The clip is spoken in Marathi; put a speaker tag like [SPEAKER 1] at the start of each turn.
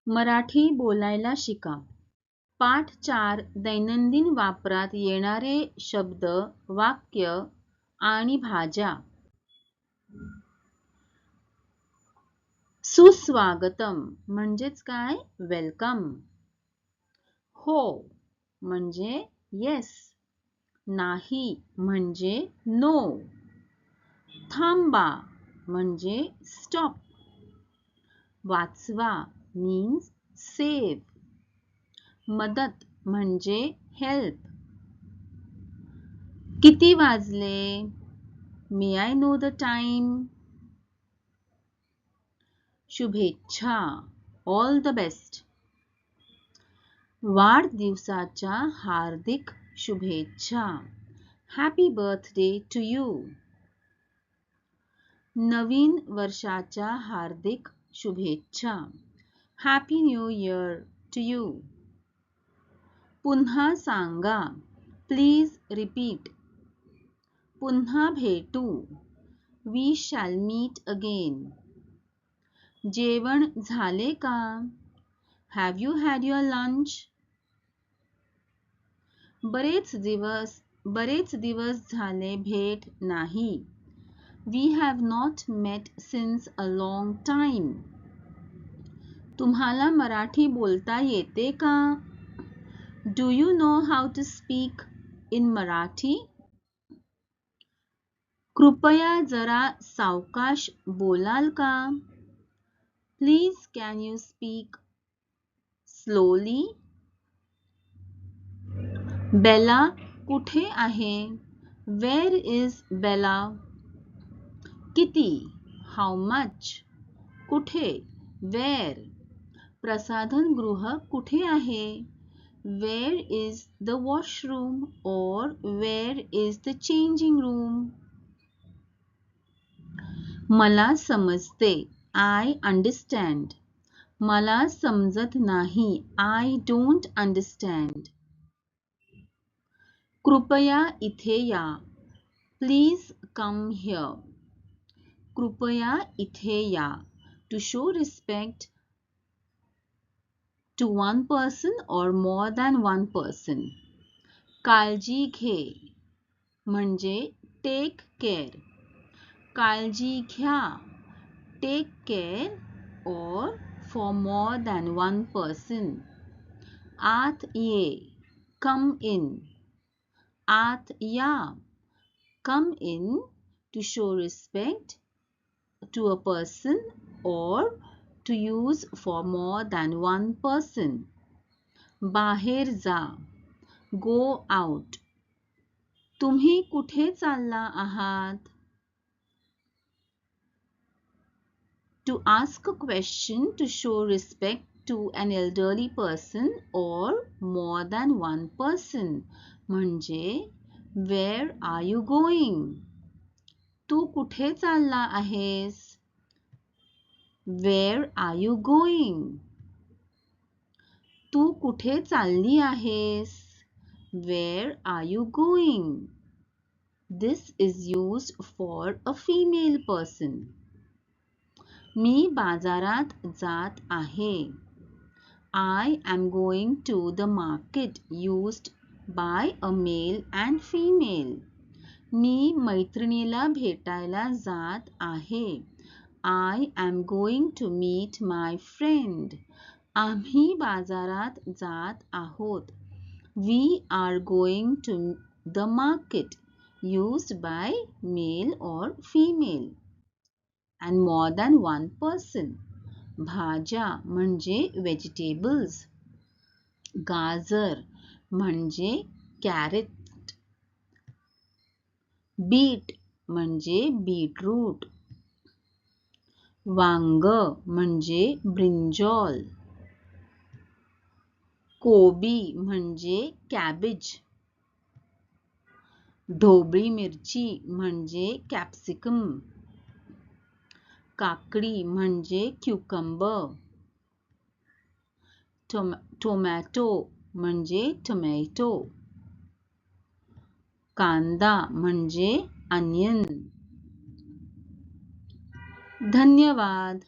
[SPEAKER 1] मराठी बोलायला शिका. पाठ 4 दैनंदिन वापरात येणारे शब्द, वाक्य आणि भाज्या. सुस्वागतम म्हणजेच काय? वेलकम. हो म्हणजे येस. नाही म्हणजे नो. थांबा म्हणजे स्टॉप. वाचवा मीन्स सेव्ह. मदत म्हणजे हेल्प. किती वाजले? May I know the time? शुभेच्छा ऑल द बेस्ट. वाढदिवसाच्या हार्दिक शुभेच्छा. Happy birthday to you. नवीन वर्षाच्या हार्दिक शुभेच्छा. Happy new year to you. पुन्हा सांगा. Please repeat. पुन्हा भेटू. We shall meet again. जेवण झाले का? Have you had your lunch? बरेच दिवस झाले भेट नाही. We have not met since a long time. तुम्हाला मराठी बोलता येते का? Do you know how to speak in Marathi? कृपया जरा सावकाश बोलाल का? Please can you speak slowly? Bela कुठे आहे? Where is Bela? किती? How much? कुठे? वेअर? प्रसाधनगृह कुठे आहे? वेअर इज द वॉशरूम और where is the changing room? मला समजते. I understand. मला समजत नाही. I don't understand. कृपया इथे या. Please come here. कृपया इथे या. To show respect to one person or more than one person. काळजी घे म्हणजे टेक केअर. काळजी घ्या take care or for more than one person. आत ये come in. आत या come in to show respect to a person or to use for more than one person. बाहेर जा go out. तुम्ही कुठे चालला आहात? To ask a question to show respect to an elderly person or more than one person म्हणजे where are you going? तू कुठे चालला आहेस? Where are you going? तू कुठे चालली आहेस? Where are you going? This is used for a female person. मी बाजारात जात आहे. I am going to the market used by a male and female. मी मैत्रिणीला भेटायला जात आहे. I am going to meet my friend. आम्ही बाजारात जात आहोत. We are going to the market used by male or female and more than one person. भाज्या म्हणजे vegetables. गाजर म्हणजे कॅरेट. बीट म्हणजे बीटरूट. वांग म्हणजे ब्रिंजॉल. कोबी म्हणजे कॅबेज. ढोबळी मिरची म्हणजे कॅप्सिकम. काकडी म्हणजे क्युकंबर. टोमॅटो म्हणजे टोमॅटो. कांदा म्हणजे अनियन. धन्यवाद.